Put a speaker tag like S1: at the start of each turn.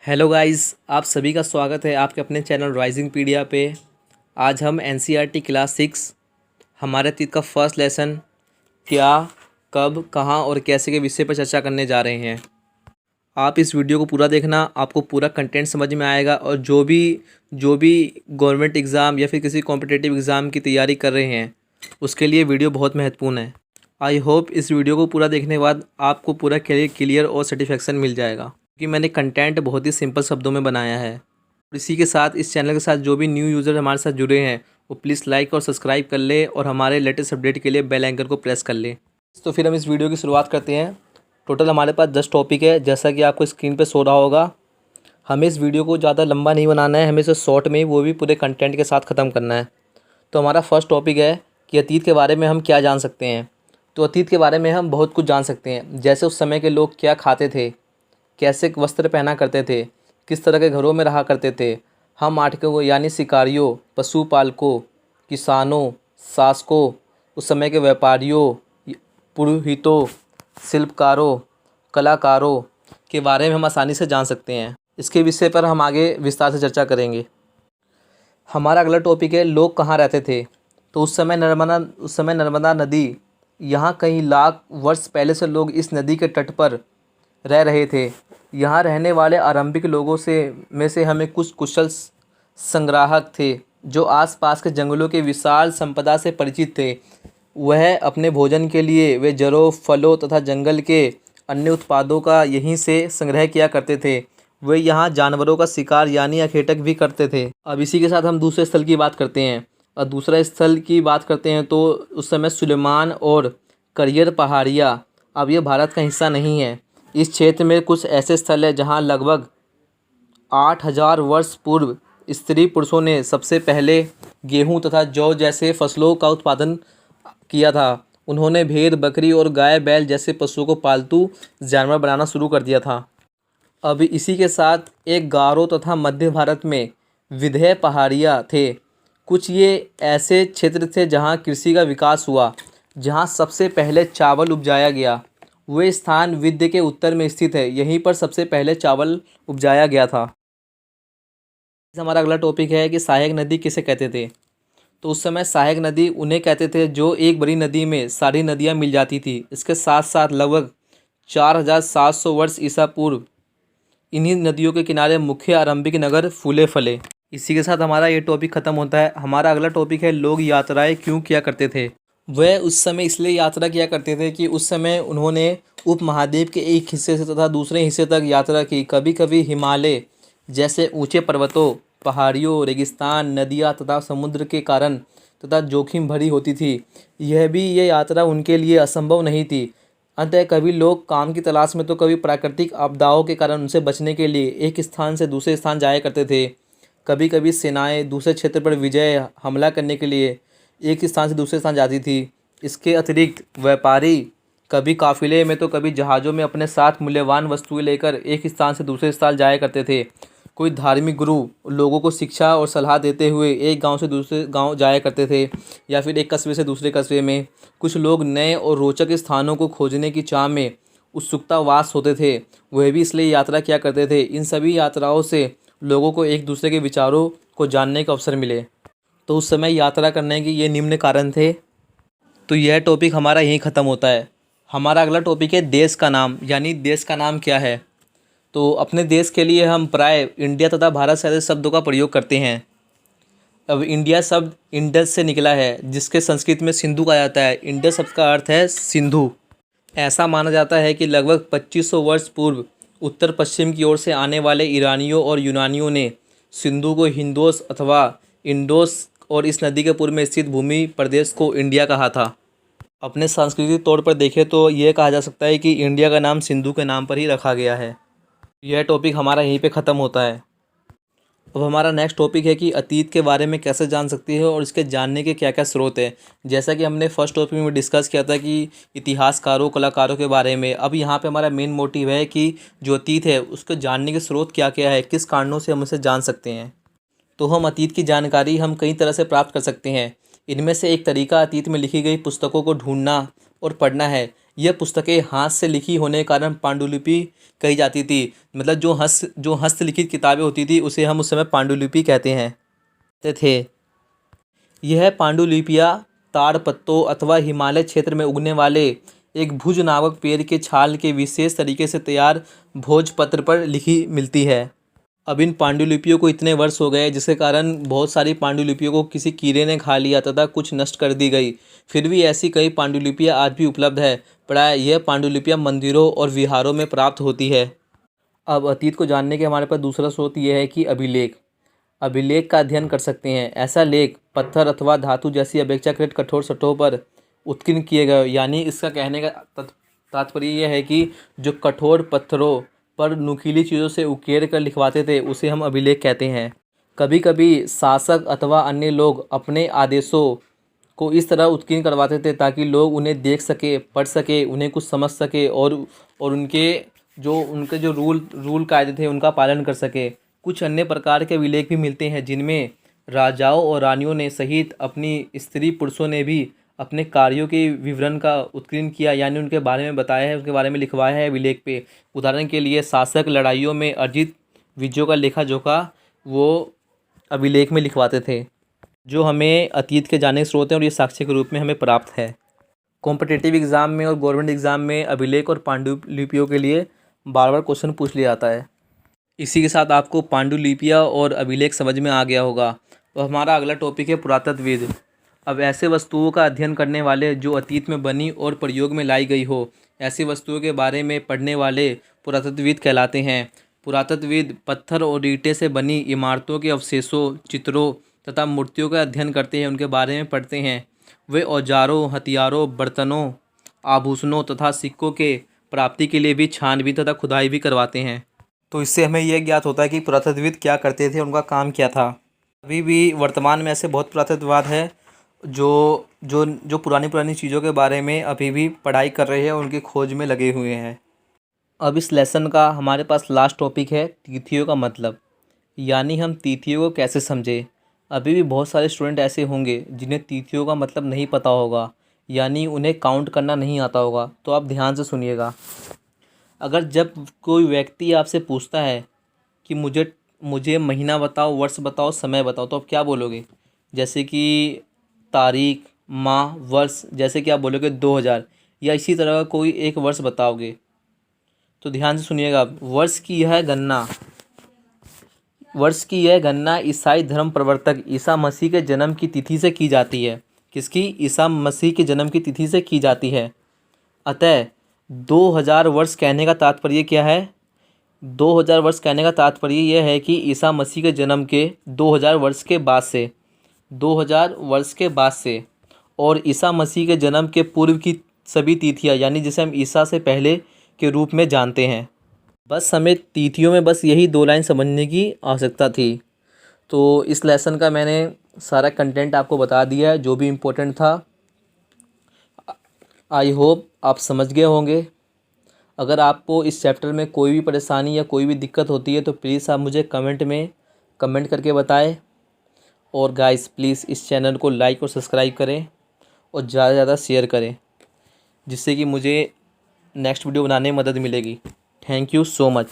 S1: Hello guys, आप सभी का स्वागत है आपके अपने चैनल राइजिंग पीडिया पे। आज हम एनसीईआरटी क्लास 6 हमारे अतीत का फर्स्ट लेसन क्या, कब, कहाँ और कैसे के विषय पर चर्चा करने जा रहे हैं। आप इस वीडियो को पूरा देखना, आपको पूरा कंटेंट समझ में आएगा और जो भी गवर्नमेंट एग्ज़ाम या फिर किसी कॉम्पिटिटिव एग्ज़ाम की तैयारी कर रहे हैं उसके लिए वीडियो बहुत महत्वपूर्ण है। आई होप इस वीडियो को पूरा देखने के बाद आपको पूरा क्लियर और सेटिस्फेक्शन मिल जाएगा कि मैंने कंटेंट बहुत ही सिंपल शब्दों में बनाया है। और इसी के साथ इस चैनल के साथ जो भी न्यू यूज़र हमारे साथ जुड़े हैं वो प्लीज़ लाइक और सब्सक्राइब कर ले और हमारे लेटेस्ट अपडेट के लिए बेल आइकन को प्रेस कर ले। तो फिर हम इस वीडियो की शुरुआत करते हैं। टोटल हमारे पास 10 टॉपिक है, जैसा कि आपको स्क्रीन पे शो रहा होगा। हमें इस वीडियो को ज़्यादा लंबा नहीं बनाना है, हमें इसे शॉर्ट में वो भी पूरे कंटेंट के साथ ख़त्म करना है। तो हमारा फर्स्ट टॉपिक है कि अतीत के बारे में हम क्या जान सकते हैं। तो अतीत के बारे में हम बहुत कुछ जान सकते हैं, जैसे उस समय के लोग क्या खाते थे, कैसे वस्त्र पहना करते थे, किस तरह के घरों में रहा करते थे। हम आठकों को यानी शिकारियों, पशुपालकों, किसानों, शासकों, उस समय के व्यापारियों, पुरोहितों, शिल्पकारों, कलाकारों के बारे में हम आसानी से जान सकते हैं। इसके विषय पर हम आगे विस्तार से चर्चा करेंगे। हमारा अगला टॉपिक है लोग कहाँ रहते थे। तो उस समय नर्मदा नदी, यहाँ कई लाख वर्ष पहले से लोग इस नदी के तट पर रह रहे थे। यहाँ रहने वाले आरंभिक लोगों में से हमें कुछ कुशल संग्राहक थे जो आसपास के जंगलों के विशाल संपदा से परिचित थे। वह अपने भोजन के लिए वे जड़ों, फलों तथा जंगल के अन्य उत्पादों का यहीं से संग्रह किया करते थे। वे यहाँ जानवरों का शिकार यानी अखेटक भी करते थे। अब इसी के साथ हम दूसरे स्थल की बात करते हैं। और दूसरा स्थल की बात करते हैं तो उस समय सुलेमान और करियर पहाड़ियाँ, अब ये भारत का हिस्सा नहीं है। इस क्षेत्र में कुछ ऐसे स्थल हैं जहाँ लगभग 8000 वर्ष पूर्व स्त्री पुरुषों ने सबसे पहले गेहूँ तथा जौ जैसे फसलों का उत्पादन किया था। उन्होंने भेड़, बकरी और गाय, बैल जैसे पशुओं को पालतू जानवर बनाना शुरू कर दिया था। अब इसी के साथ एक गारो तथा मध्य भारत में विंध्य पहाड़ियाँ थे। कुछ ये ऐसे क्षेत्र थे जहाँ कृषि का विकास हुआ, जहाँ सबसे पहले चावल उपजाया गया। वे स्थान विंध्य के उत्तर में स्थित है, यहीं पर सबसे पहले चावल उपजाया गया था। हमारा अगला टॉपिक है कि सहायक नदी किसे कहते थे। तो उस समय सहायक नदी उन्हें कहते थे जो एक बड़ी नदी में सारी नदियाँ मिल जाती थी। इसके साथ साथ लगभग 4700 वर्ष ईसा पूर्व इन्हीं नदियों के किनारे मुख्य आरंभिक नगर फूले फले। इसी के साथ हमारा ये टॉपिक ख़त्म होता है। हमारा अगला टॉपिक है लोग यात्राएं क्यों किया करते थे। वह उस समय इसलिए यात्रा किया करते थे कि उस समय उन्होंने उपमहाद्वीप के एक हिस्से से तथा दूसरे हिस्से तक यात्रा की। कभी कभी हिमालय जैसे ऊंचे पर्वतों, पहाड़ियों, रेगिस्तान, नदियाँ तथा समुद्र के कारण तथा जोखिम भरी होती थी। ये यात्रा उनके लिए असंभव नहीं थी। अतः कभी लोग काम की तलाश में तो कभी प्राकृतिक आपदाओं के कारण उनसे बचने के लिए एक स्थान से दूसरे स्थान जाया करते थे। कभी कभी सेनाएं दूसरे क्षेत्र पर विजय हमला करने के लिए एक स्थान से दूसरे स्थान जाती थी। इसके अतिरिक्त व्यापारी कभी काफिले में तो कभी जहाज़ों में अपने साथ मूल्यवान वस्तुएं लेकर एक स्थान से दूसरे स्थान जाया करते थे। कोई धार्मिक गुरु लोगों को शिक्षा और सलाह देते हुए एक गांव से दूसरे गांव जाया करते थे या फिर एक कस्बे से दूसरे कस्बे में। कुछ लोग नए और रोचक स्थानों को खोजने की चाह में उत्सुकतावास होते थे, वह भी इसलिए यात्रा किया करते थे। इन सभी यात्राओं से लोगों को एक दूसरे के विचारों को जानने का अवसर मिले। तो उस समय यात्रा करने के ये निम्न कारण थे। तो यह टॉपिक हमारा यहीं ख़त्म होता है। हमारा अगला टॉपिक है देश का नाम, यानी देश का नाम क्या है। तो अपने देश के लिए हम प्राय इंडिया तथा भारत से शब्दों का प्रयोग करते हैं। अब इंडिया शब्द इंडस से निकला है, जिसके संस्कृत में सिंधु कहा जाता है। इंडस शब्द का अर्थ है सिंधु। ऐसा माना जाता है कि लगभग 2500 वर्ष पूर्व उत्तर पश्चिम की ओर से आने वाले ईरानियों और यूनानियों ने सिंधु को हिंदोस अथवा इंडोस और इस नदी के पूर्व में स्थित भूमि प्रदेश को इंडिया कहा था। अपने सांस्कृतिक तौर पर देखें तो यह कहा जा सकता है कि इंडिया का नाम सिंधु के नाम पर ही रखा गया है। यह टॉपिक हमारा यहीं पे ख़त्म होता है। अब हमारा नेक्स्ट टॉपिक है कि अतीत के बारे में कैसे जान सकती है और इसके जानने के क्या क्या स्रोत हैं। जैसा कि हमने फर्स्ट टॉपिक में डिस्कस किया था कि इतिहासकारों, कलाकारों के बारे में। अब यहाँ पे हमारा मेन मोटिव है कि जो अतीत है उसको जानने के स्रोत क्या क्या है, किस कारणों से हम उसे जान सकते हैं। तो हम अतीत की जानकारी हम कई तरह से प्राप्त कर सकते हैं। इनमें से एक तरीका अतीत में लिखी गई पुस्तकों को ढूंढना और पढ़ना है। यह पुस्तकें हाथ से लिखी होने के कारण पांडुलिपि कही जाती थी। मतलब जो हस्तलिखित किताबें होती थी उसे हम उस समय पांडुलिपि कहते थे। यह पांडुलिपियाँ ताड़पत्रों अथवा हिमालय क्षेत्र में उगने वाले एक भुज नामक पेड़ के छाल के विशेष तरीके से तैयार भोजपत्र पर लिखी मिलती है। अब इन पांडुलिपियों को इतने वर्ष हो गए जिसके कारण बहुत सारी पांडुलिपियों को किसी कीड़े ने खा लिया तथा कुछ नष्ट कर दी गई। फिर भी ऐसी कई पांडुलिपियाँ आज भी उपलब्ध है। प्राय यह पांडुलिपियाँ मंदिरों और विहारों में प्राप्त होती है। अब अतीत को जानने के हमारे पास दूसरा स्रोत यह है कि अभिलेख का अध्ययन कर सकते हैं। ऐसा लेख पत्थर अथवा धातु जैसी अपेक्षाकृत कठोर सतहों पर उत्कीर्ण किए गए, यानी इसका कहने का तात्पर्य यह है कि जो कठोर पत्थरों पर नुकीली चीज़ों से उकेर कर लिखवाते थे उसे हम अभिलेख कहते हैं। कभी कभी शासक अथवा अन्य लोग अपने आदेशों को इस तरह उत्कीर्ण करवाते थे ताकि लोग उन्हें देख सके, पढ़ सके, उन्हें कुछ समझ सके और उनके जो रूल कायदे थे उनका पालन कर सके। कुछ अन्य प्रकार के अभिलेख भी मिलते हैं जिनमें राजाओं और रानियों ने सहित अपनी स्त्री पुरुषों ने भी अपने कार्यों के विवरण का उत्कीर्ण किया, यानी उनके बारे में बताया है, उनके बारे में लिखवाया है अभिलेख पे। उदाहरण के लिए शासक लड़ाइयों में अर्जित विजयों का लेखा जोखा वो अभिलेख में लिखवाते थे, जो हमें अतीत के जाने के स्रोत हैं और ये साक्ष्य के रूप में हमें प्राप्त है। कॉम्पिटिटिव एग्ज़ाम में और गवर्नमेंट एग्ज़ाम में अभिलेख और पांडुलिपियों के लिए बार बार क्वेश्चन पूछ लिया जाता है। इसी के साथ आपको पांडुलिपियाँ और अभिलेख समझ में आ गया होगा। तो हमारा अगला टॉपिक है पुरातत्वविद। अब ऐसे वस्तुओं का अध्ययन करने वाले जो अतीत में बनी और प्रयोग में लाई गई हो, ऐसी वस्तुओं के बारे में पढ़ने वाले पुरातत्वविद कहलाते हैं। पुरातत्वविद पत्थर और ईंटें से बनी इमारतों के अवशेषों, चित्रों तथा मूर्तियों का अध्ययन करते हैं, उनके बारे में पढ़ते हैं। वे औजारों, हथियारों, बर्तनों, आभूषणों तथा सिक्कों के प्राप्ति के लिए भी छानबीन तथा खुदाई भी करवाते हैं। तो इससे हमें यह ज्ञात होता है कि पुरातत्वविद क्या करते थे, उनका काम क्या था। अभी भी वर्तमान में ऐसे बहुत पुरातत्ववाद है जो पुरानी चीज़ों के बारे में अभी भी पढ़ाई कर रहे हैं, उनकी खोज में लगे हुए हैं। अब इस लेसन का हमारे पास लास्ट टॉपिक है तिथियों का मतलब, यानी हम तिथियों को कैसे समझें। अभी भी बहुत सारे स्टूडेंट ऐसे होंगे जिन्हें तिथियों का मतलब नहीं पता होगा, यानी उन्हें काउंट करना नहीं आता होगा। तो आप ध्यान से सुनिएगा। अगर जब कोई व्यक्ति आपसे पूछता है कि मुझे महीना बताओ, वर्ष बताओ, समय बताओ, तो आप क्या बोलोगे? जैसे कि तारीख, माह, वर्ष, जैसे कि आप बोलोगे 2000, या इसी तरह का कोई एक वर्ष बताओगे। तो ध्यान से सुनिएगा। वर्ष की यह गणना ईसाई धर्म प्रवर्तक ईसा मसीह के जन्म की तिथि से की जाती है। किसकी? ईसा मसीह के जन्म की तिथि से की जाती है। अतः 2000 वर्ष कहने का तात्पर्य क्या है? 2000 वर्ष कहने का तात्पर्य यह है कि ईसा मसीह के जन्म के 2000 वर्ष के बाद से, 2000 वर्ष के बाद से, और ईसा मसीह के जन्म के पूर्व की सभी तिथियां, यानी जिसे हम ईसा से पहले के रूप में जानते हैं। बस हमें तिथियों में बस यही 2 लाइन समझने की आवश्यकता थी। तो इस लेसन का मैंने सारा कंटेंट आपको बता दिया है, जो भी इम्पोर्टेंट था। आई होप आप समझ गए होंगे। अगर आपको इस चैप्टर में कोई भी परेशानी या कोई भी दिक्कत होती है तो प्लीज़ आप मुझे कमेंट करके बताएं। और गाइस प्लीज़ इस चैनल को लाइक और सब्सक्राइब करें और ज़्यादा से ज़्यादा शेयर करें, जिससे कि मुझे नेक्स्ट वीडियो बनाने में मदद मिलेगी। Thank you so much.